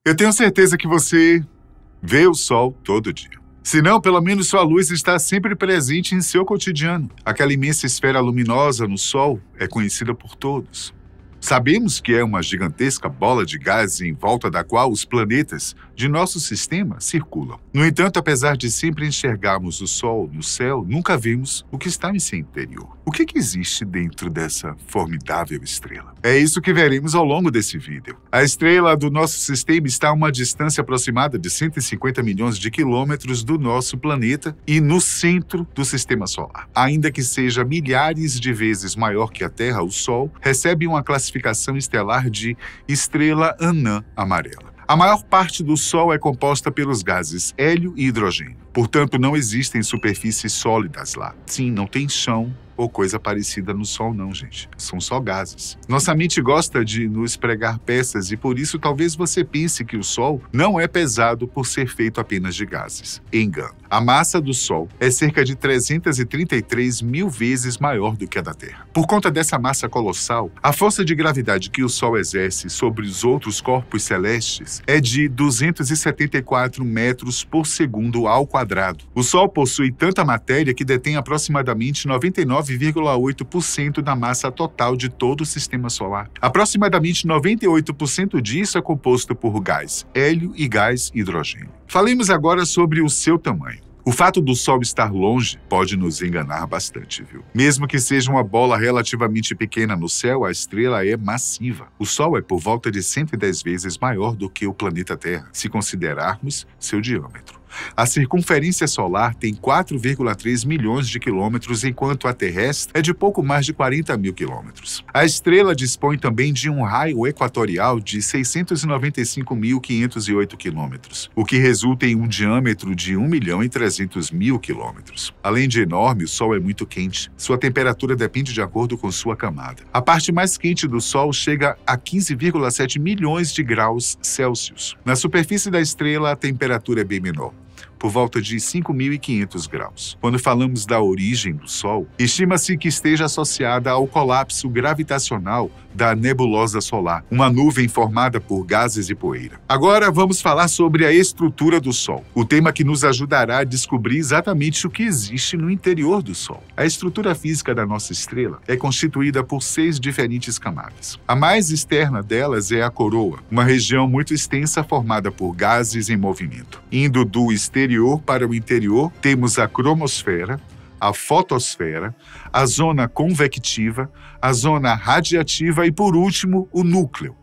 Eu tenho certeza que você vê o sol todo dia. Se não, pelo menos sua luz está sempre presente em seu cotidiano. Aquela imensa esfera luminosa no sol é conhecida por todos. Sabemos que é uma gigantesca bola de gás em volta da qual os planetas de nosso sistema circulam. No entanto, apesar de sempre enxergarmos o Sol no céu, nunca vemos o que está em seu interior. O que existe dentro dessa formidável estrela? É isso que veremos ao longo desse vídeo. A estrela do nosso sistema está a uma distância aproximada de 150 milhões de quilômetros do nosso planeta e no centro do sistema solar. Ainda que seja milhares de vezes maior que a Terra, o Sol recebe uma classificação estelar de estrela anã amarela. A maior parte do Sol é composta pelos gases hélio e hidrogênio. Portanto, não existem superfícies sólidas lá. Sim, não tem chão ou coisa parecida no Sol não, gente. São só gases. Nossa mente gosta de nos pregar peças e por isso talvez você pense que o Sol não é pesado por ser feito apenas de gases. Engano. A massa do Sol é cerca de 333 mil vezes maior do que a da Terra. Por conta dessa massa colossal, a força de gravidade que o Sol exerce sobre os outros corpos celestes é de 274 metros por segundo ao quadrado. O Sol possui tanta matéria que detém aproximadamente 99,8% da massa total de todo o sistema solar. Aproximadamente 98% disso é composto por gás hélio e gás hidrogênio. Falemos agora sobre o seu tamanho. O fato do Sol estar longe pode nos enganar bastante, viu? Mesmo que seja uma bola relativamente pequena no céu, a estrela é massiva. O Sol é por volta de 110 vezes maior do que o planeta Terra, se considerarmos seu diâmetro. A circunferência solar tem 4,3 milhões de quilômetros, enquanto a terrestre é de pouco mais de 40 mil quilômetros. A estrela dispõe também de um raio equatorial de 695.508 quilômetros, o que resulta em um diâmetro de 1.300.000 quilômetros. Além de enorme, o Sol é muito quente. Sua temperatura depende de acordo com sua camada. A parte mais quente do Sol chega a 15,7 milhões de graus Celsius. Na superfície da estrela, a temperatura é bem menor, por volta de 5.500 graus. Quando falamos da origem do Sol, estima-se que esteja associada ao colapso gravitacional da nebulosa solar, uma nuvem formada por gases e poeira. Agora vamos falar sobre a estrutura do Sol, o tema que nos ajudará a descobrir exatamente o que existe no interior do Sol. A estrutura física da nossa estrela é constituída por 6 diferentes camadas. A mais externa delas é a coroa, uma região muito extensa formada por gases em movimento. Indo do exterior para o interior, temos a cromosfera, a fotosfera, a zona convectiva, a zona radiativa e, por último, o núcleo,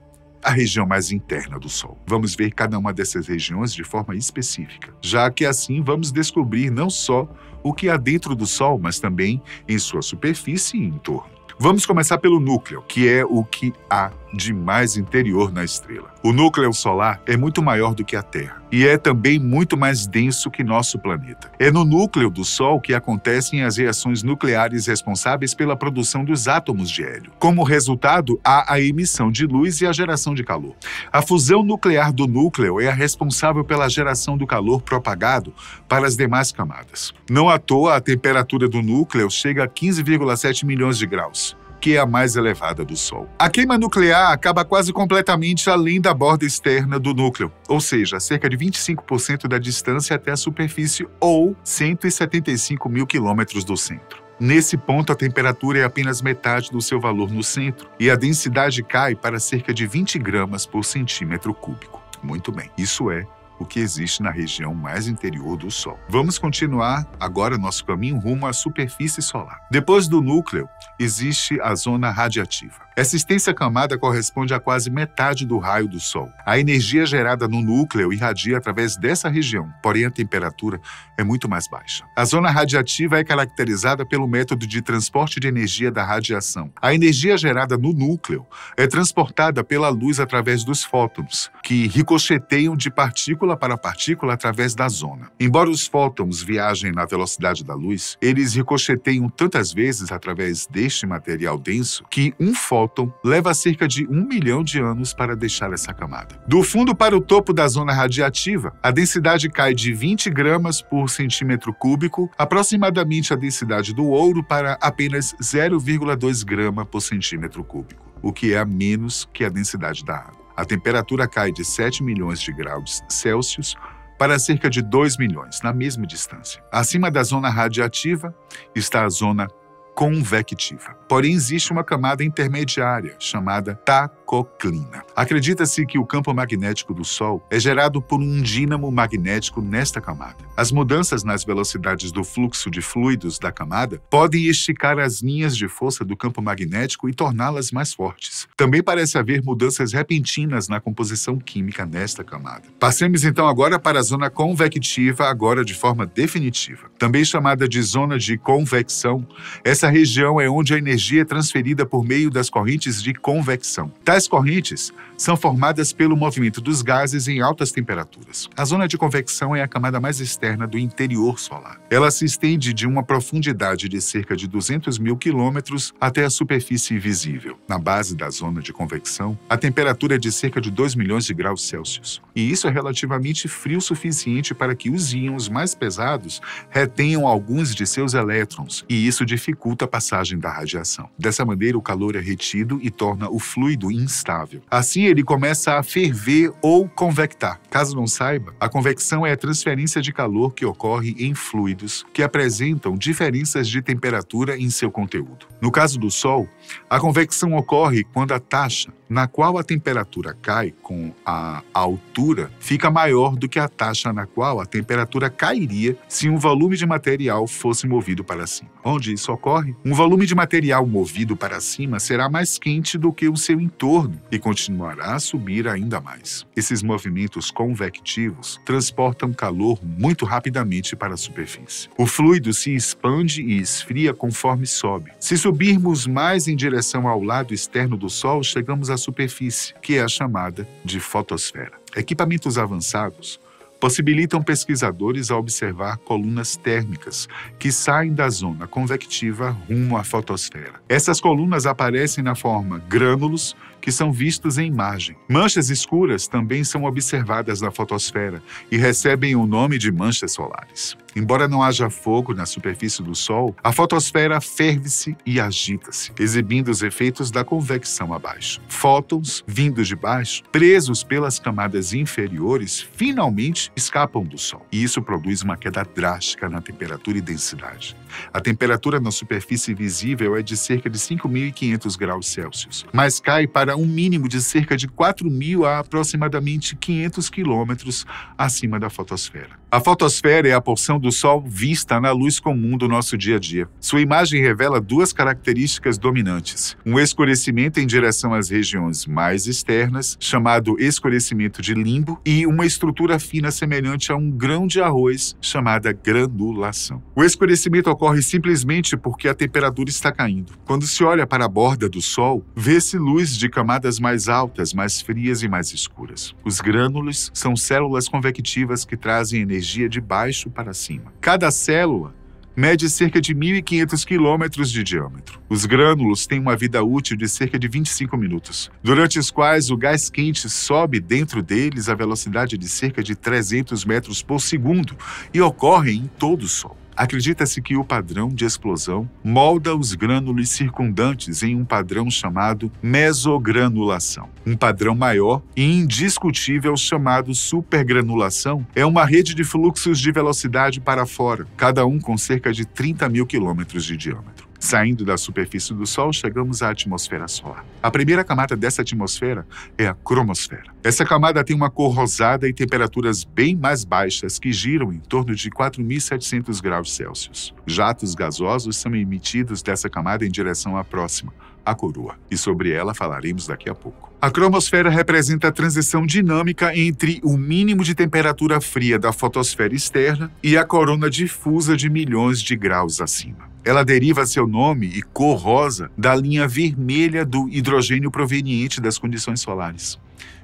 a região mais interna do Sol. Vamos ver cada uma dessas regiões de forma específica, já que assim vamos descobrir não só o que há dentro do Sol, mas também em sua superfície e entorno. Vamos começar pelo núcleo, que é o que há de mais interior na estrela. O núcleo solar é muito maior do que a Terra e é também muito mais denso que nosso planeta. É no núcleo do Sol que acontecem as reações nucleares responsáveis pela produção dos átomos de hélio. Como resultado, há a emissão de luz e a geração de calor. A fusão nuclear do núcleo é a responsável pela geração do calor propagado para as demais camadas. Não à toa, a temperatura do núcleo chega a 15,7 milhões de graus, que é a mais elevada do Sol. A queima nuclear acaba quase completamente além da borda externa do núcleo, ou seja, a cerca de 25% da distância até a superfície ou 175 mil quilômetros do centro. Nesse ponto, a temperatura é apenas metade do seu valor no centro e a densidade cai para cerca de 20 gramas por centímetro cúbico. Muito bem, isso é o que existe na região mais interior do Sol. Vamos continuar agora nosso caminho rumo à superfície solar. Depois do núcleo, existe a zona radiativa. Essa extensa camada corresponde a quase metade do raio do Sol. A energia gerada no núcleo irradia através dessa região, porém a temperatura é muito mais baixa. A zona radiativa é caracterizada pelo método de transporte de energia da radiação. A energia gerada no núcleo é transportada pela luz através dos fótons, que ricocheteiam de partícula para partícula através da zona. Embora os fótons viajem na velocidade da luz, eles ricocheteiam tantas vezes através deste material denso que um fóton leva cerca de 1 milhão de anos para deixar essa camada. Do fundo para o topo da zona radiativa, a densidade cai de 20 gramas por centímetro cúbico, aproximadamente a densidade do ouro, para apenas 0,2 grama por centímetro cúbico, o que é a menos que a densidade da água. A temperatura cai de 7 milhões de graus Celsius para cerca de 2 milhões, na mesma distância. Acima da zona radiativa está a zona convectiva. Porém, existe uma camada intermediária, chamada tacoclina. Acredita-se que o campo magnético do Sol é gerado por um dínamo magnético nesta camada. As mudanças nas velocidades do fluxo de fluidos da camada podem esticar as linhas de força do campo magnético e torná-las mais fortes. Também parece haver mudanças repentinas na composição química nesta camada. Passemos então agora para a zona convectiva, agora de forma definitiva. Também chamada de zona de convecção, essa região é onde a energia é transferida por meio das correntes de convecção. Tais correntes são formadas pelo movimento dos gases em altas temperaturas. A zona de convecção é a camada mais externa do interior solar. Ela se estende de uma profundidade de cerca de 200 mil quilômetros até a superfície visível. Na base da zona de convecção, a temperatura é de cerca de 2 milhões de graus Celsius. E isso é relativamente frio o suficiente para que os íons mais pesados retenham alguns de seus elétrons, e isso dificulta a passagem da radiação. Dessa maneira, o calor é retido e torna o fluido instável. Assim, ele começa a ferver ou convectar. Caso não saiba, a convecção é a transferência de calor que ocorre em fluidos que apresentam diferenças de temperatura em seu conteúdo. No caso do Sol, a convecção ocorre quando a taxa na qual a temperatura cai com a altura fica maior do que a taxa na qual a temperatura cairia se um volume de material fosse movido para cima. Onde isso ocorre, um volume de material movido para cima será mais quente do que o seu entorno e continuará a subir ainda mais. Esses movimentos convectivos transportam calor muito rapidamente para a superfície. O fluido se expande e esfria conforme sobe. Se subirmos mais em direção ao lado externo do Sol, chegamos à superfície, que é a chamada de fotosfera. Equipamentos avançados possibilitam pesquisadores a observar colunas térmicas que saem da zona convectiva rumo à fotosfera. Essas colunas aparecem na forma grânulos, que são vistos em imagem. Manchas escuras também são observadas na fotosfera e recebem o nome de manchas solares. Embora não haja fogo na superfície do Sol, a fotosfera ferve-se e agita-se, exibindo os efeitos da convecção abaixo. Fótons, vindos de baixo, presos pelas camadas inferiores, finalmente escapam do Sol. E isso produz uma queda drástica na temperatura e densidade. A temperatura na superfície visível é de cerca de 5.500 graus Celsius, mas cai para um mínimo de cerca de 4.000 a aproximadamente 500 quilômetros acima da fotosfera. A fotosfera é a porção do Sol vista na luz comum do nosso dia a dia. Sua imagem revela duas características dominantes: um escurecimento em direção às regiões mais externas, chamado escurecimento de limbo, e uma estrutura fina semelhante a um grão de arroz, chamada granulação. O escurecimento ocorre simplesmente porque a temperatura está caindo. Quando se olha para a borda do Sol, vê-se luz de camadas mais altas, mais frias e mais escuras. Os grânulos são células convectivas que trazem energia de baixo para cima. Cada célula mede cerca de 1.500 quilômetros de diâmetro. Os grânulos têm uma vida útil de cerca de 25 minutos, durante os quais o gás quente sobe dentro deles a velocidade de cerca de 300 metros por segundo e ocorre em todo o Sol. Acredita-se que o padrão de explosão molda os grânulos circundantes em um padrão chamado mesogranulação. Um padrão maior e indiscutível chamado supergranulação é uma rede de fluxos de velocidade para fora, cada um com cerca de 30.000 quilômetros de diâmetro. Saindo da superfície do Sol, chegamos à atmosfera solar. A primeira camada dessa atmosfera é a cromosfera. Essa camada tem uma cor rosada e temperaturas bem mais baixas que giram em torno de 4.700 graus Celsius. Jatos gasosos são emitidos dessa camada em direção à próxima, a coroa, e sobre ela falaremos daqui a pouco. A cromosfera representa a transição dinâmica entre o mínimo de temperatura fria da fotosfera externa e a corona difusa de milhões de graus acima. Ela deriva seu nome e cor rosa da linha vermelha do hidrogênio proveniente das condições solares.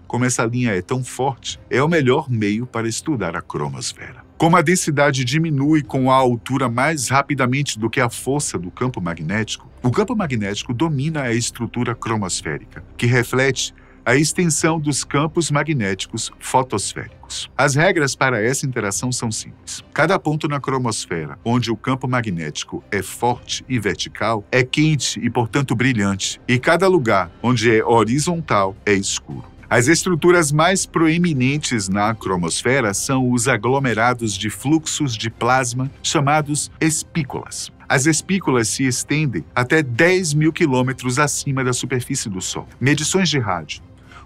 Como essa linha é tão forte, é o melhor meio para estudar a cromosfera. Como a densidade diminui com a altura mais rapidamente do que a força do campo magnético, o campo magnético domina a estrutura cromosférica, que reflete a extensão dos campos magnéticos fotosféricos. As regras para essa interação são simples. Cada ponto na cromosfera onde o campo magnético é forte e vertical é quente e, portanto, brilhante, e cada lugar onde é horizontal é escuro. As estruturas mais proeminentes na cromosfera são os aglomerados de fluxos de plasma chamados espículas. As espículas se estendem até 10 mil quilômetros acima da superfície do Sol. Medições de rádio,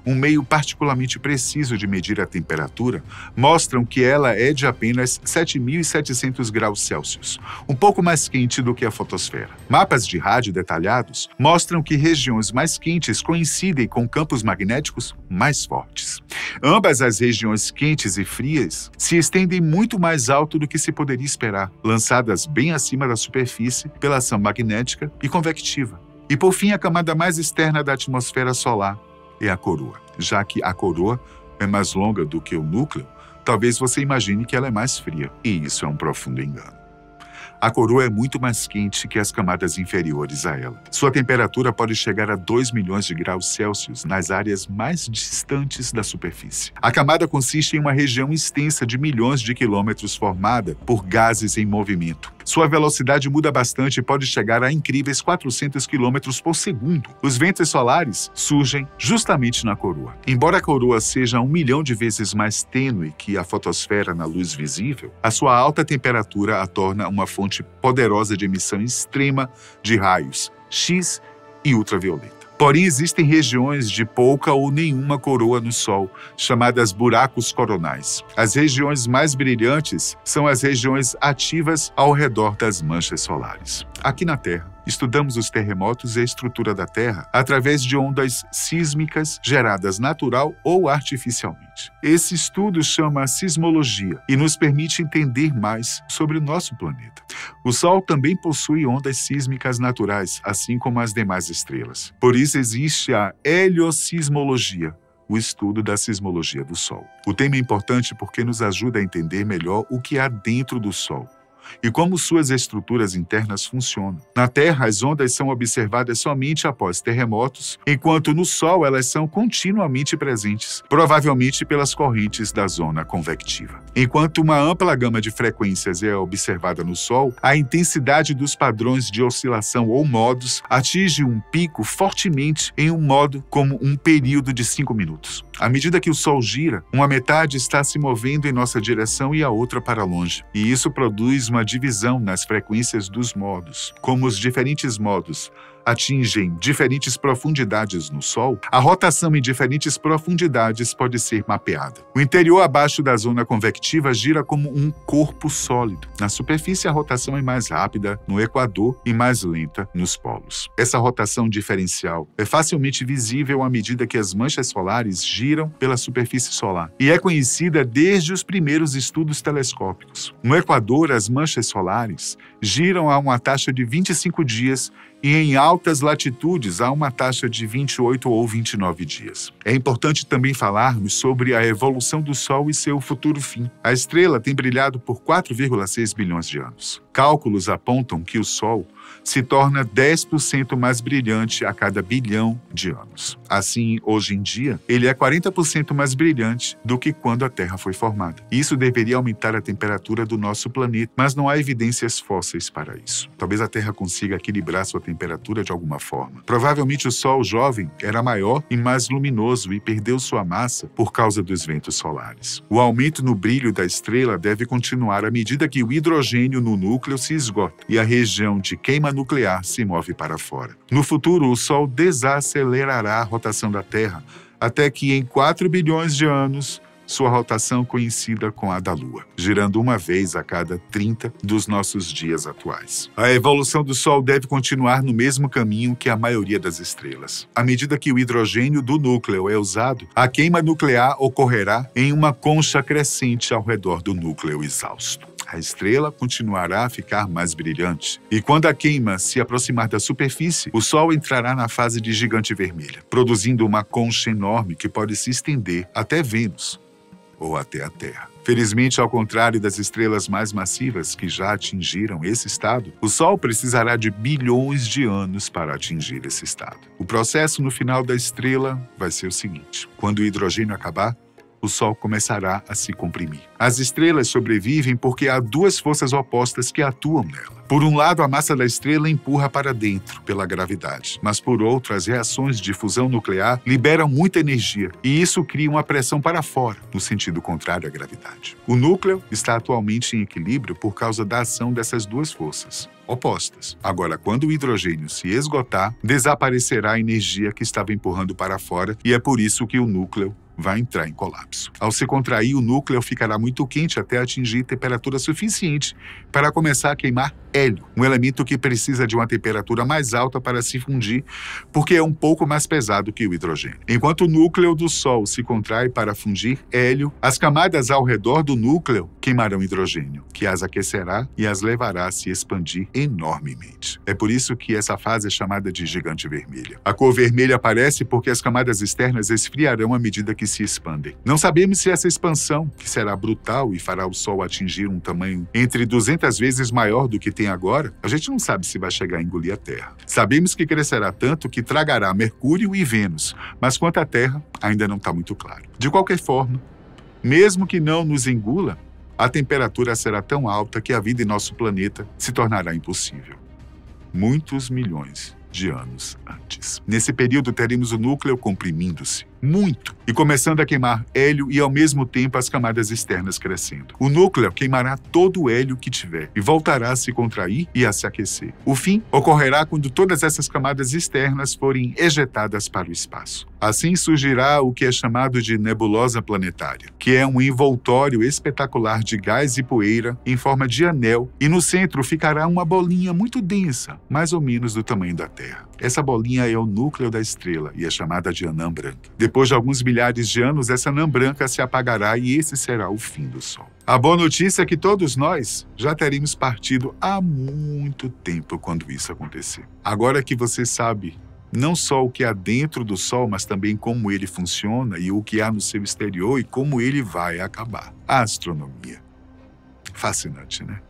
um meio particularmente preciso de medir a temperatura, mostram que ela é de apenas 7.700 graus Celsius, um pouco mais quente do que a fotosfera. Mapas de rádio detalhados mostram que regiões mais quentes coincidem com campos magnéticos mais fortes. Ambas as regiões quentes e frias se estendem muito mais alto do que se poderia esperar, lançadas bem acima da superfície pela ação magnética e convectiva. E por fim, a camada mais externa da atmosfera solar é a coroa. Já que a coroa é mais longa do que o núcleo, talvez você imagine que ela é mais fria, e isso é um profundo engano. A coroa é muito mais quente que as camadas inferiores a ela. Sua temperatura pode chegar a 2 milhões de graus Celsius nas áreas mais distantes da superfície. A camada consiste em uma região extensa de milhões de quilômetros formada por gases em movimento. Sua velocidade muda bastante e pode chegar a incríveis 400 quilômetros por segundo. Os ventos solares surgem justamente na coroa. Embora a coroa seja 1 milhão de vezes mais tênue que a fotosfera na luz visível, a sua alta temperatura a torna uma fonte poderosa de emissão extrema de raios X e ultravioleta. Porém, existem regiões de pouca ou nenhuma coroa no Sol, chamadas buracos coronais. As regiões mais brilhantes são as regiões ativas ao redor das manchas solares. Aqui na Terra, estudamos os terremotos e a estrutura da Terra através de ondas sísmicas geradas natural ou artificialmente. Esse estudo chama sismologia e nos permite entender mais sobre o nosso planeta. O Sol também possui ondas sísmicas naturais, assim como as demais estrelas. Por isso existe a heliosismologia, o estudo da sismologia do Sol. O tema é importante porque nos ajuda a entender melhor o que há dentro do Sol e como suas estruturas internas funcionam. Na Terra, as ondas são observadas somente após terremotos, enquanto no Sol elas são continuamente presentes, provavelmente pelas correntes da zona convectiva. Enquanto uma ampla gama de frequências é observada no Sol, a intensidade dos padrões de oscilação ou modos atinge um pico fortemente em um modo como um período de 5 minutos. À medida que o Sol gira, uma metade está se movendo em nossa direção e a outra para longe, e isso produz uma divisão nas frequências dos modos. Como os diferentes modos atingem diferentes profundidades no Sol, a rotação em diferentes profundidades pode ser mapeada. O interior abaixo da zona convectiva gira como um corpo sólido. Na superfície, a rotação é mais rápida no equador e mais lenta nos polos. Essa rotação diferencial é facilmente visível à medida que as manchas solares giram pela superfície solar e é conhecida desde os primeiros estudos telescópicos. No equador, as manchas solares giram a uma taxa de 25 dias e em altas latitudes há uma taxa de 28 ou 29 dias. É importante também falarmos sobre a evolução do Sol e seu futuro fim. A estrela tem brilhado por 4,6 bilhões de anos. Cálculos apontam que o Sol se torna 10% mais brilhante a cada bilhão de anos. Assim, hoje em dia, ele é 40% mais brilhante do que quando a Terra foi formada. Isso deveria aumentar a temperatura do nosso planeta, mas não há evidências fósseis para isso. Talvez a Terra consiga equilibrar sua temperatura de alguma forma. Provavelmente o Sol jovem era maior e mais luminoso e perdeu sua massa por causa dos ventos solares. O aumento no brilho da estrela deve continuar à medida que o hidrogênio no núcleo se esgota e a região de queima nuclear se move para fora. No futuro, o Sol desacelerará a rotação da Terra até que em 4 bilhões de anos sua rotação coincida com a da Lua, girando uma vez a cada 30 dos nossos dias atuais. A evolução do Sol deve continuar no mesmo caminho que a maioria das estrelas. À medida que o hidrogênio do núcleo é usado, a queima nuclear ocorrerá em uma concha crescente ao redor do núcleo exausto. A estrela continuará a ficar mais brilhante. E quando a queima se aproximar da superfície, o Sol entrará na fase de gigante vermelha, produzindo uma concha enorme que pode se estender até Vênus ou até a Terra. Felizmente, ao contrário das estrelas mais massivas que já atingiram esse estado, o Sol precisará de bilhões de anos para atingir esse estado. O processo no final da estrela vai ser o seguinte: quando o hidrogênio acabar, o Sol começará a se comprimir. As estrelas sobrevivem porque há duas forças opostas que atuam nela. Por um lado, a massa da estrela empurra para dentro pela gravidade, mas por outro, as reações de fusão nuclear liberam muita energia e isso cria uma pressão para fora, no sentido contrário à gravidade. O núcleo está atualmente em equilíbrio por causa da ação dessas duas forças opostas. Agora, quando o hidrogênio se esgotar, desaparecerá a energia que estava empurrando para fora e é por isso que o núcleo vai entrar em colapso. Ao se contrair, o núcleo ficará muito quente até atingir temperatura suficiente para começar a queimar hélio, um elemento que precisa de uma temperatura mais alta para se fundir, porque é um pouco mais pesado que o hidrogênio. Enquanto o núcleo do Sol se contrai para fundir hélio, as camadas ao redor do núcleo queimarão hidrogênio, que as aquecerá e as levará a se expandir enormemente. É por isso que essa fase é chamada de gigante vermelha. A cor vermelha aparece porque as camadas externas esfriarão à medida que se expandem. Não sabemos se essa expansão, que será brutal e fará o Sol atingir um tamanho entre 200 vezes maior do que tem agora, a gente não sabe se vai chegar a engolir a Terra. Sabemos que crescerá tanto que tragará Mercúrio e Vênus, mas quanto à Terra, ainda não está muito claro. De qualquer forma, mesmo que não nos engula, a temperatura será tão alta que a vida em nosso planeta se tornará impossível. Muitos milhões de anos antes. Nesse período, teremos o núcleo comprimindo-se muito e começando a queimar hélio e, ao mesmo tempo, as camadas externas crescendo. O núcleo queimará todo o hélio que tiver e voltará a se contrair e a se aquecer. O fim ocorrerá quando todas essas camadas externas forem ejetadas para o espaço. Assim surgirá o que é chamado de nebulosa planetária, que é um envoltório espetacular de gás e poeira em forma de anel, e no centro ficará uma bolinha muito densa, mais ou menos do tamanho da Terra. Essa bolinha é o núcleo da estrela e é chamada de anã branca. Depois de alguns milhares de anos, essa anã branca se apagará e esse será o fim do Sol. A boa notícia é que todos nós já teríamos partido há muito tempo quando isso acontecer. Agora que você sabe não só o que há dentro do Sol, mas também como ele funciona e o que há no seu exterior e como ele vai acabar. A astronomia. Fascinante, né?